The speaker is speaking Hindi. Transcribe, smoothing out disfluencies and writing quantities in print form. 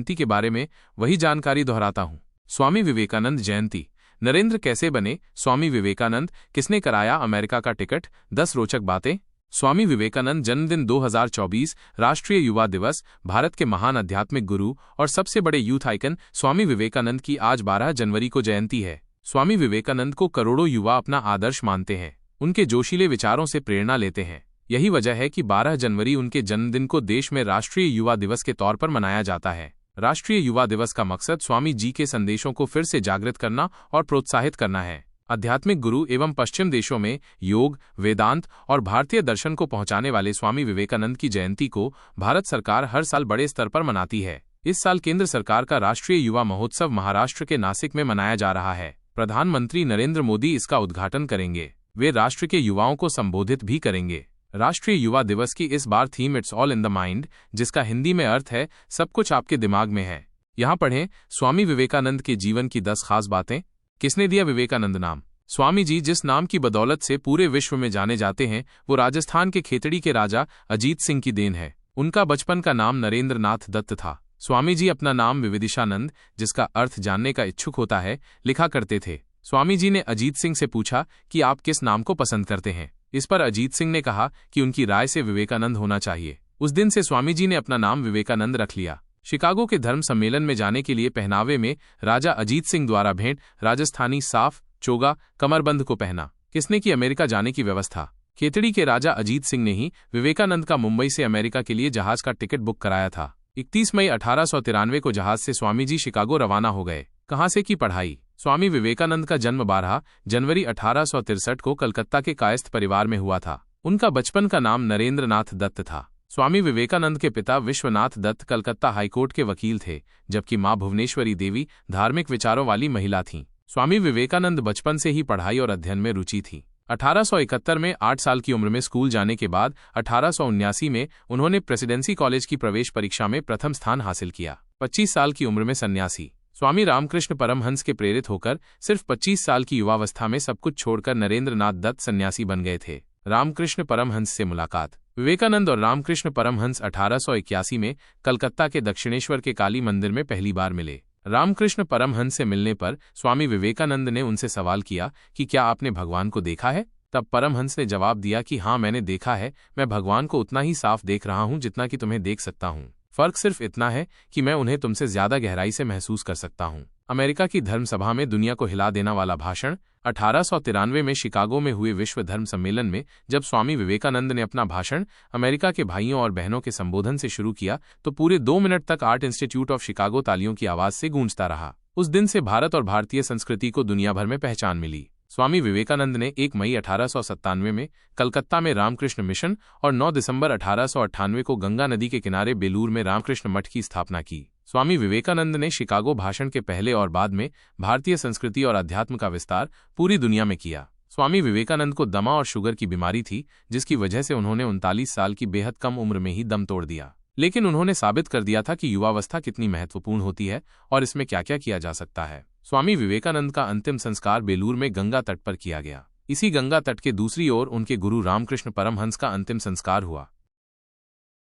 जयंती के बारे में वही जानकारी दोहराता हूँ। स्वामी विवेकानंद जयंती। नरेंद्र कैसे बने स्वामी विवेकानंद, किसने कराया अमेरिका का टिकट, 10 रोचक बातें। स्वामी विवेकानंद जन्मदिन 2024 राष्ट्रीय युवा दिवस। भारत के महान आध्यात्मिक गुरु और सबसे बड़े यूथ आइकन स्वामी विवेकानंद की आज 12 जनवरी को जयंती है। स्वामी विवेकानंद को करोड़ों युवा अपना आदर्श मानते हैं, उनके जोशीले विचारों से प्रेरणा लेते हैं। यही वजह है कि 12 जनवरी उनके जन्मदिन को देश में राष्ट्रीय युवा दिवस के तौर पर मनाया जाता है। राष्ट्रीय युवा दिवस का मकसद स्वामी जी के संदेशों को फिर से जागृत करना और प्रोत्साहित करना है। आध्यात्मिक गुरु एवं पश्चिम देशों में योग, वेदांत और भारतीय दर्शन को पहुंचाने वाले स्वामी विवेकानंद की जयंती को भारत सरकार हर साल बड़े स्तर पर मनाती है। इस साल केंद्र सरकार का राष्ट्रीय युवा महोत्सव महाराष्ट्र के नासिक में मनाया जा रहा है। प्रधानमंत्री नरेंद्र मोदी इसका उद्घाटन करेंगे। वे राष्ट्र के युवाओं को संबोधित भी करेंगे। राष्ट्रीय युवा दिवस की इस बार theme it's all in the mind, जिसका हिंदी में अर्थ है सब कुछ आपके दिमाग में है। यहाँ पढ़ें स्वामी विवेकानंद के जीवन की 10 खास बातें। किसने दिया विवेकानंद नाम? स्वामी जी जिस नाम की बदौलत से पूरे विश्व में जाने जाते हैं वो राजस्थान के खेतड़ी के राजा अजीत सिंह की देन है। उनका बचपन का नाम नरेंद्र नाथ दत्त था। स्वामी जी अपना नाम विविदिशानंद, जिसका अर्थ जानने का इच्छुक होता है, लिखा करते थे। स्वामी जी ने अजीत सिंह से पूछा कि आप किस नाम को पसंद करते हैं। इस पर अजीत सिंह ने कहा कि उनकी राय से विवेकानंद होना चाहिए। उस दिन से स्वामी जी ने अपना नाम विवेकानंद रख लिया। शिकागो के धर्म सम्मेलन में जाने के लिए पहनावे में राजा अजीत सिंह द्वारा भेंट राजस्थानी साफ, चोगा, कमरबंद को पहना। किसने की अमेरिका जाने की व्यवस्था? खेतड़ी के राजा अजीत सिंह ने ही विवेकानंद का मुंबई से अमेरिका के लिए जहाज का टिकट बुक कराया था। 31 मई 1893 को जहाज से स्वामी जी शिकागो रवाना हो गए। कहाँ से की पढ़ाई? स्वामी विवेकानंद का जन्म 12 जनवरी 1863 को कलकत्ता के कायस्थ परिवार में हुआ था। उनका बचपन का नाम नरेंद्र नाथ दत्त था। स्वामी विवेकानंद के पिता विश्वनाथ दत्त कलकत्ता हाईकोर्ट के वकील थे, जबकि मां भुवनेश्वरी देवी धार्मिक विचारों वाली महिला थीं। स्वामी विवेकानंद बचपन से ही पढ़ाई और अध्ययन में रुचि थी। 1871 में 8 साल की उम्र में स्कूल जाने के बाद 1879 में उन्होंने प्रेसिडेंसी कॉलेज की प्रवेश परीक्षा में प्रथम स्थान हासिल किया। 25 साल की उम्र में सन्यासी। स्वामी रामकृष्ण परमहंस के प्रेरित होकर सिर्फ 25 साल की युवावस्था में सब कुछ छोड़कर नरेंद्र नाथ दत्त सन्यासी बन गए थे। रामकृष्ण परमहंस से मुलाकात। विवेकानंद और रामकृष्ण परमहंस 1881 में कलकत्ता के दक्षिणेश्वर के काली मंदिर में पहली बार मिले। रामकृष्ण परमहंस से मिलने पर स्वामी विवेकानंद ने उनसे सवाल किया कि क्या आपने भगवान को देखा है? तब परमहंस ने जवाब दिया कि हाँ, मैंने देखा है। मैं भगवान को उतना ही साफ देख रहा हूँ जितना कि तुम्हें देख सकता हूँ। फर्क सिर्फ इतना है कि मैं उन्हें तुमसे ज्यादा गहराई से महसूस कर सकता हूँ। अमेरिका की धर्म सभा में दुनिया को हिला देने वाला भाषण। 1893 में शिकागो में हुए विश्व धर्म सम्मेलन में जब स्वामी विवेकानंद ने अपना भाषण अमेरिका के भाइयों और बहनों के संबोधन से शुरू किया तो पूरे 2 मिनट तक आर्ट इंस्टीट्यूट ऑफ शिकागो तालियों की आवाज से गूंजता रहा। उस दिन से भारत और भारतीय संस्कृति को दुनिया भर में पहचान मिली। स्वामी विवेकानंद ने 1 मई 1897 में कलकत्ता में रामकृष्ण मिशन और 9 दिसंबर 1898 को गंगा नदी के किनारे बेलूर में रामकृष्ण मठ की स्थापना की। स्वामी विवेकानंद ने शिकागो भाषण के पहले और बाद में भारतीय संस्कृति और अध्यात्म का विस्तार पूरी दुनिया में किया। स्वामी विवेकानंद को दमा और शुगर की बीमारी थी, जिसकी वजह से उन्होंने 39 साल की बेहद कम उम्र में ही दम तोड़ दिया। लेकिन उन्होंने साबित कर दिया था कि युवावस्था कितनी महत्वपूर्ण होती है और इसमें क्या क्या किया जा सकता है। स्वामी विवेकानंद का अंतिम संस्कार बेलूर में गंगा तट पर किया गया। इसी गंगा तट के दूसरी ओर उनके गुरु रामकृष्ण परमहंस का अंतिम संस्कार हुआ।